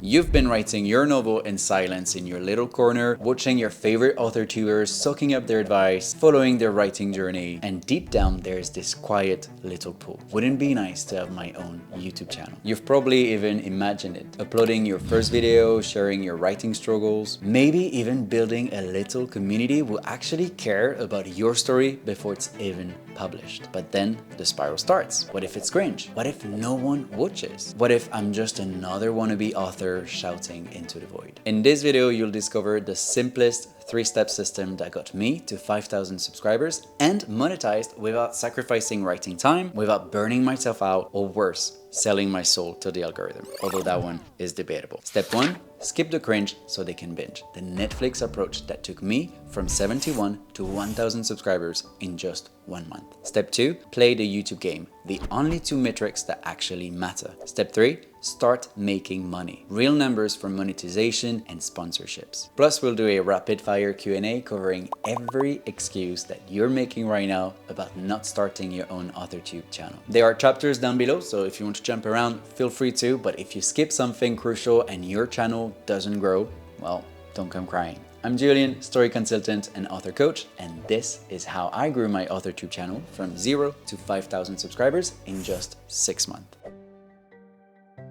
You've been writing your novel in silence in your little corner, watching your favorite Authortubers, soaking up their advice, following their writing journey, and deep down there's this quiet little pull. Wouldn't it be nice to have my own YouTube channel? You've probably even imagined it. Uploading your first video, sharing your writing struggles, maybe even building a little community who actually care about your story before it's even published. But then the spiral starts. What if it's cringe? What if no one watches? What if I'm just another wannabe author shouting into the void? In this video, you'll discover the simplest 3-step system that got me to 5,000 subscribers and monetized without sacrificing writing time, without burning myself out, or worse, selling my soul to the algorithm, although that one is debatable. Step 1, skip the cringe so they can binge. The Netflix approach that took me from 71 to 1,000 subscribers in just 1 month. Step 2, play the YouTube game, the only 2 metrics that actually matter. Step 3, start making money. Real numbers for monetization and sponsorships. Plus, we'll do a rapid fire Q&A covering every excuse that you're making right now about not starting your own Authortube channel. There are chapters down below, so if you want to jump around, feel free to, but if you skip something crucial and your channel doesn't grow, well, don't come crying. I'm Julian, story consultant and author coach, and this is how I grew my Authortube channel from 0 to 5,000 subscribers in just 6 months.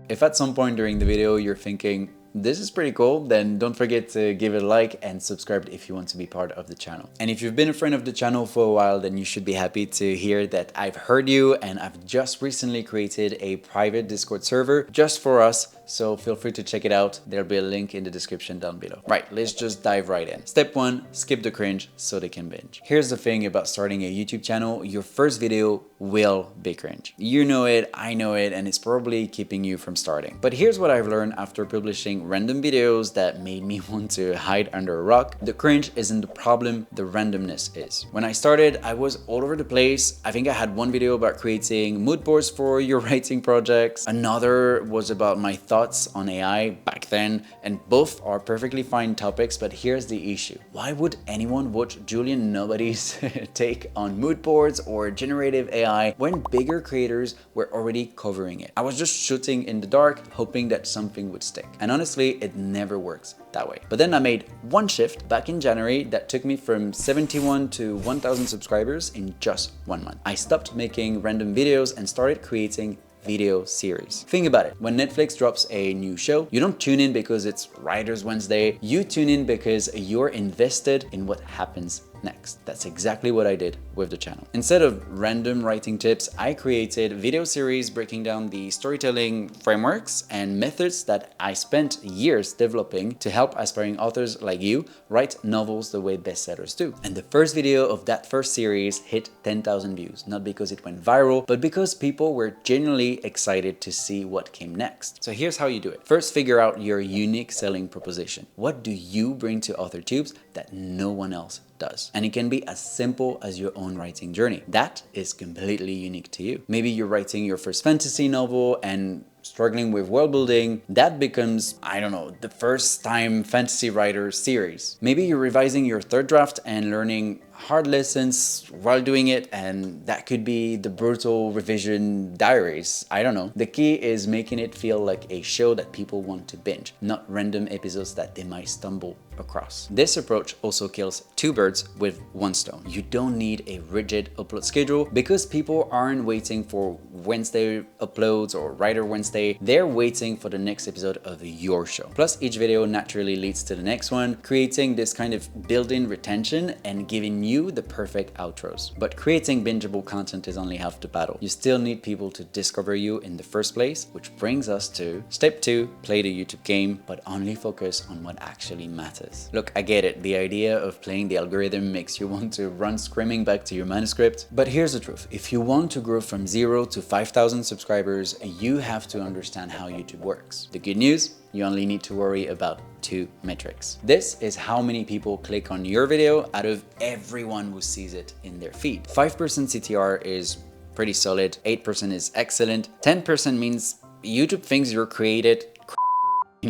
If at some point during the video you're thinking, this is pretty cool, then don't forget to give it a like and subscribe if you want to be part of the channel. And if you've been a friend of the channel for a while, then you should be happy to hear that I've heard you and I've just recently created a private Discord server just for us. So feel free to check it out. There'll be a link in the description down below. Right, let's just dive right in. Step 1, skip the cringe so they can binge. Here's the thing about starting a YouTube channel. Your first video will be cringe. You know it, I know it, and it's probably keeping you from starting. But here's what I've learned after publishing random videos that made me want to hide under a rock. The cringe isn't the problem, the randomness is. When I started, I was all over the place. I think I had one video about creating mood boards for your writing projects. Another was about my thoughts on AI back then, and both are perfectly fine topics, but here's the issue. Why would anyone watch Julian Nobody's take on mood boards or generative AI when bigger creators were already covering it? I was just shooting in the dark, hoping that something would stick. And honestly, it never works that way. But then I made one shift back in January that took me from 71 to 1,000 subscribers in just 1 month. I stopped making random videos and started creating video series. Think about it. When Netflix drops a new show, you don't tune in because it's Writers Wednesday. You tune in because you're invested in what happens next. That's exactly what I did with the channel. Instead of random writing tips, I created video series breaking down the storytelling frameworks and methods that I spent years developing to help aspiring authors like you write novels the way bestsellers do. And the first video of that first series hit 10,000 views, not because it went viral, but because people were genuinely excited to see what came next. So here's how you do it. First, figure out your unique selling proposition. What do you bring to Authortubes that no one else does? And it can be as simple as your own writing journey. That is completely unique to you. Maybe you're writing your first fantasy novel and struggling with world building. That becomes, I don't know, the first time fantasy writer series. Maybe you're revising your third draft and learning hard lessons while doing it, and that could be the brutal revision diaries. I don't know. The key is making it feel like a show that people want to binge, not random episodes that they might stumble across. This approach also kills 2 birds with 1 stone. You don't need a rigid upload schedule because people aren't waiting for Wednesday uploads or Writer Wednesday. They're waiting for the next episode of your show. Plus, each video naturally leads to the next one, creating this kind of built-in retention and giving you the perfect outros. But creating bingeable content is only half the battle. You still need people to discover you in the first place, which brings us to step 2, play the YouTube game, but only focus on what actually matters. Look, I get it. The idea of playing the algorithm makes you want to run screaming back to your manuscript. But here's the truth. If you want to grow from 0 to 5,000 subscribers, you have to understand how YouTube works. The good news, you only need to worry about 2 metrics. This is how many people click on your video out of everyone who sees it in their feed. 5% CTR is pretty solid, 8% is excellent, 10% means YouTube thinks you're created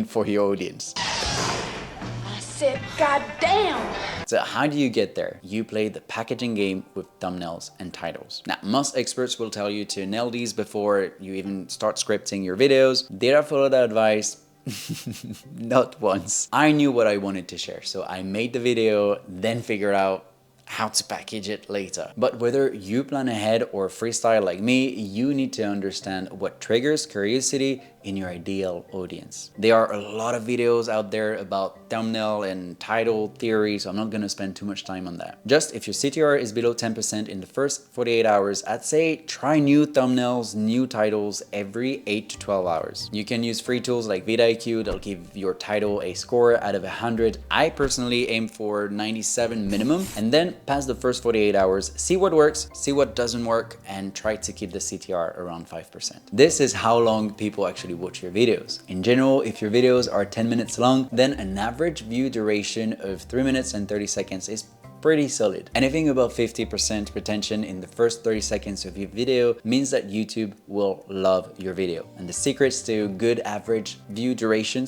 for your audience. God damn! So how do you get there? You play the packaging game with thumbnails and titles. Now, most experts will tell you to nail these before you even start scripting your videos. Did I follow that advice? Not once. I knew what I wanted to share, so I made the video, then figured out how to package it later. But whether you plan ahead or freestyle like me, you need to understand what triggers curiosity in your ideal audience. There are a lot of videos out there about thumbnail and title theory, so I'm not gonna spend too much time on that. Just if your CTR is below 10% in the first 48 hours, I'd say try new thumbnails, new titles every 8 to 12 hours. You can use free tools like vidIQ that'll give your title a score out of 100. I personally aim for 97 minimum, and then pass the first 48 hours, see what works, see what doesn't work, and try to keep the CTR around 5%. This is how long people actually watch your videos. In general, if your videos are 10 minutes long, then an average view duration of 3 minutes and 30 seconds is pretty solid. Anything above 50% retention in the first 30 seconds of your video means that YouTube will love your video. And the secrets to good average view duration,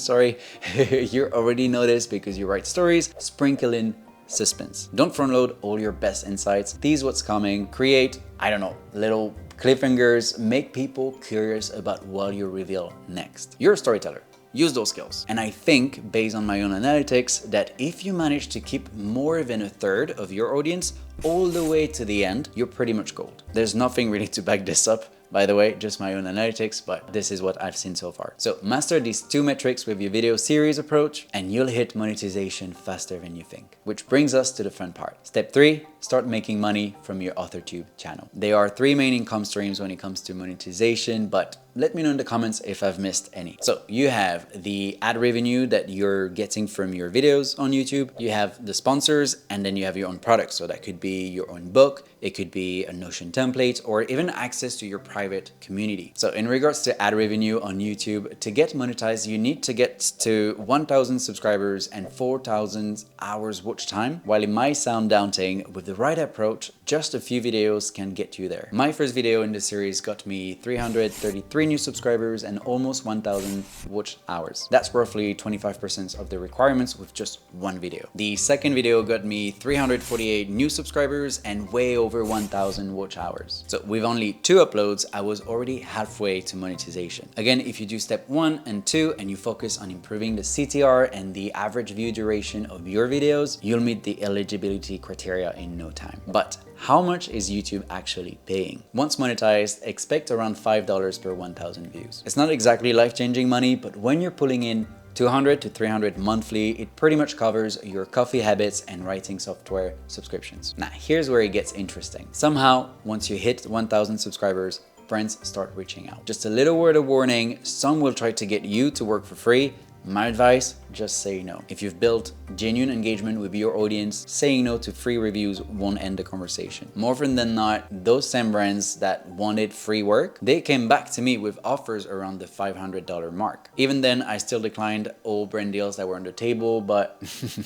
you already know this because you write stories, sprinkle in suspense. Don't front load all your best insights. Tease what's coming. Create, I don't know, little cliffhangers. Make people curious about what you reveal next. You're a storyteller. Use those skills. And I think, based on my own analytics, that if you manage to keep more than a third of your audience all the way to the end, you're pretty much gold. There's nothing really to back this up, by the way, just my own analytics, but this is what I've seen so far. So master these two metrics with your video series approach and you'll hit monetization faster than you think. Which brings us to the fun part. Step 3, start making money from your Authortube channel. There are 3 main income streams when it comes to monetization, but let me know in the comments if I've missed any. So you have the ad revenue that you're getting from your videos on YouTube. You have the sponsors, and then you have your own products. So that could be your own book, it could be a Notion template, or even access to your private community. So in regards to ad revenue on YouTube, to get monetized, you need to get to 1,000 subscribers and 4,000 hours watch time. While it might sound daunting, with the right approach, just a few videos can get you there. My first video in the series got me 333 new subscribers and almost 1,000 watch hours. That's roughly 25% of the requirements with just one video. The second video got me 348 new subscribers and way over 1,000 watch hours. So with only 2 uploads, I was already halfway to monetization. Again, if you do step 1 and 2 and you focus on improving the CTR and the average view duration of your videos, you'll meet the eligibility criteria in no time. But how much is YouTube actually paying? Once monetized, expect around $5 per 1,000 views. It's not exactly life-changing money, but when you're pulling in 200 to 300 monthly, it pretty much covers your coffee habits and writing software subscriptions. Now, here's where it gets interesting. Somehow, once you hit 1,000 subscribers, friends start reaching out. Just a little word of warning, some will try to get you to work for free. My advice, just say no. If you've built genuine engagement with your audience, saying no to free reviews won't end the conversation. More often than not, those same brands that wanted free work, they came back to me with offers around the $500 mark. Even then, I still declined all brand deals that were on the table, but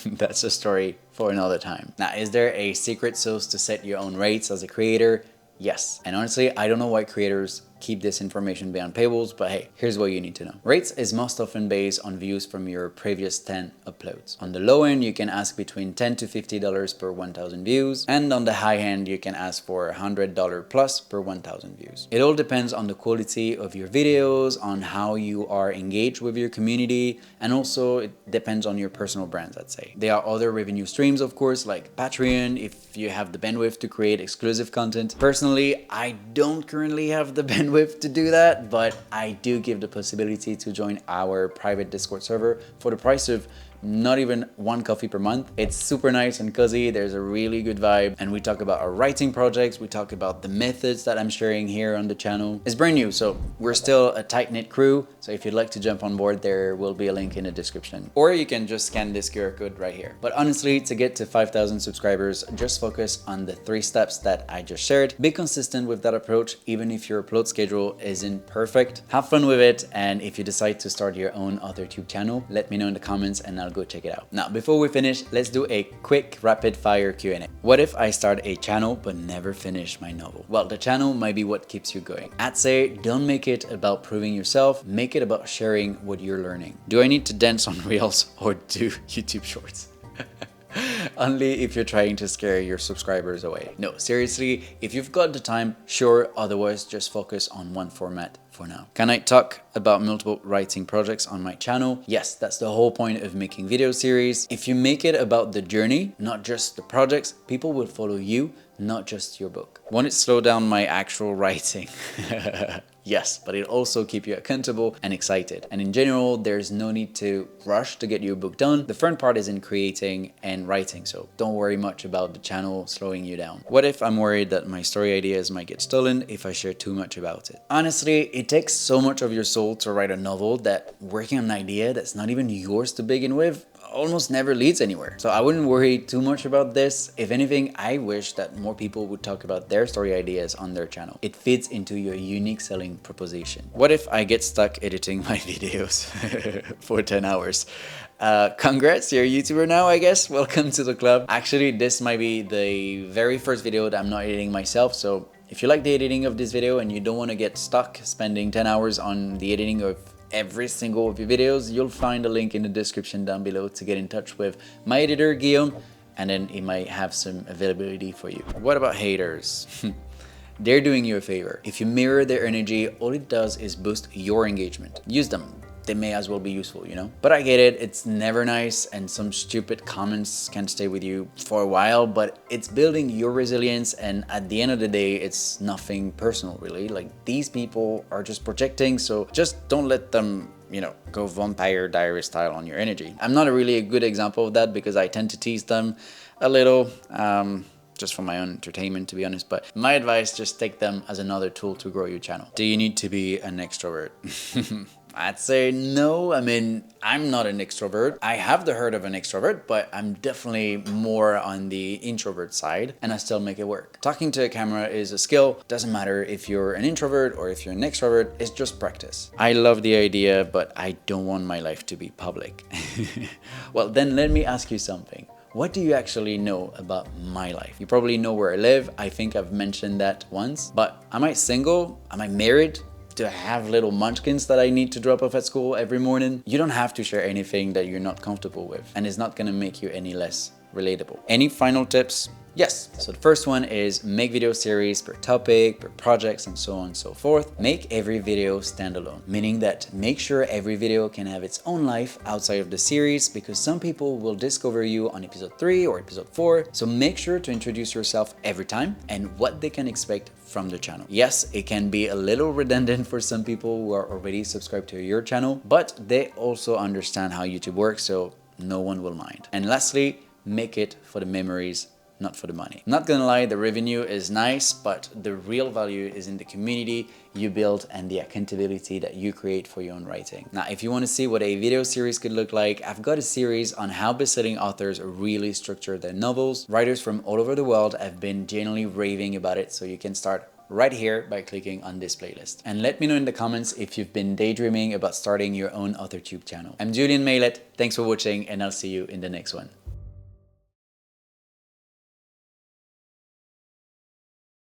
that's a story for another time. Now, is there a secret sauce to set your own rates as a creator? Yes. And honestly, I don't know why creators keep this information behind paywalls, but hey, here's what you need to know. Rates is most often based on views from your previous 10 uploads. On the low end, you can ask between $10 to $50 per 1,000 views, and on the high end, you can ask for $100 plus per 1,000 views. It all depends on the quality of your videos, on how you are engaged with your community, and also it depends on your personal brands, I'd say. There are other revenue streams, of course, like Patreon, if you have the bandwidth to create exclusive content. Personally, I don't currently have the bandwidth to do that, but I do give the possibility to join our private Discord server for the price of not even 1 coffee per month. It's super nice and cozy. There's a really good vibe, and we talk about our writing projects. We talk about the methods that I'm sharing here on the channel. It's brand new, so we're still a tight-knit crew. So if you'd like to jump on board, there will be a link in the description, or you can just scan this QR code right here. But honestly, to get to 5,000 subscribers, just focus on the 3 steps that I just shared. Be consistent with that approach, even if your upload schedule isn't perfect. Have fun with it, and if you decide to start your own Authortube channel, let me know in the comments and I'll go check it out. Now, before we finish, let's do a quick rapid fire Q&A. What if I start a channel but never finish my novel? Well, the channel might be what keeps you going. I'd say don't make it about proving yourself, make it about sharing what you're learning. Do I need to dance on Reels or do YouTube Shorts? Only if you're trying to scare your subscribers away. No, seriously, if you've got the time, sure, otherwise just focus on one format for now. Can I talk about multiple writing projects on my channel? Yes, that's the whole point of making video series. If you make it about the journey, not just the projects, people will follow you, not just your book. Won't it slow down my actual writing? Yes, but it'll also keep you accountable and excited. And in general, there's no need to rush to get your book done. The fun part is in creating and writing, so don't worry much about the channel slowing you down. What if I'm worried that my story ideas might get stolen if I share too much about it? Honestly, it takes so much of your soul to write a novel that working on an idea that's not even yours to begin with almost never leads anywhere. So I wouldn't worry too much about this. If anything, I wish that more people would talk about their story ideas on their channel. It fits into your unique selling proposition. What if I get stuck editing my videos for 10 hours? Congrats, you're a YouTuber now, I guess. Welcome to the club. Actually, this might be the very first video that I'm not editing myself, so if you like the editing of this video and you don't want to get stuck spending 10 hours on the editing of every single of your videos, you'll find a link in the description down below to get in touch with my editor, Guillaume, and then he might have some availability for you. What about haters? They're doing you a favor. If you mirror their energy, all it does is boost your engagement. Use them. They may as well be useful, you know? But I get it, it's never nice, and some stupid comments can stay with you for a while, but it's building your resilience, and at the end of the day, it's nothing personal, really. Like, these people are just projecting, so just don't let them, you know, go Vampire Diary style on your energy. I'm not really a good example of that because I tend to tease them a little, just for my own entertainment, to be honest, but my advice, just take them as another tool to grow your channel. Do you need to be an extrovert? I'd say no. I mean, I'm not an extrovert. I have the heart of an extrovert, but I'm definitely more on the introvert side, and I still make it work. Talking to a camera is a skill. Doesn't matter if you're an introvert or if you're an extrovert, it's just practice. I love the idea, but I don't want my life to be public. Well, then let me ask you something. What do you actually know about my life? You probably know where I live. I think I've mentioned that once, but am I single? Am I married? Do I have little munchkins that I need to drop off at school every morning? You don't have to share anything that you're not comfortable with, and it's not gonna make you any less relatable. Any final tips? Yes. So the first one is make video series per topic, per projects, and so on and so forth. Make every video standalone, meaning that make sure every video can have its own life outside of the series, because some people will discover you on episode 3 or episode 4. So make sure to introduce yourself every time and what they can expect from the channel. Yes, it can be a little redundant for some people who are already subscribed to your channel, but they also understand how YouTube works, so no one will mind. And lastly, make it for the memories, not for the money. I'm not gonna lie, the revenue is nice, but the real value is in the community you build and the accountability that you create for your own writing. Now, if you want to see what a video series could look like, I've got a series on how best-selling authors really structure their novels. Writers from all over the world have been genuinely raving about it, so you can start right here by clicking on this playlist. And let me know in the comments if you've been daydreaming about starting your own Authortube channel. I'm Julian Maylet, thanks for watching, and I'll see you in the next one.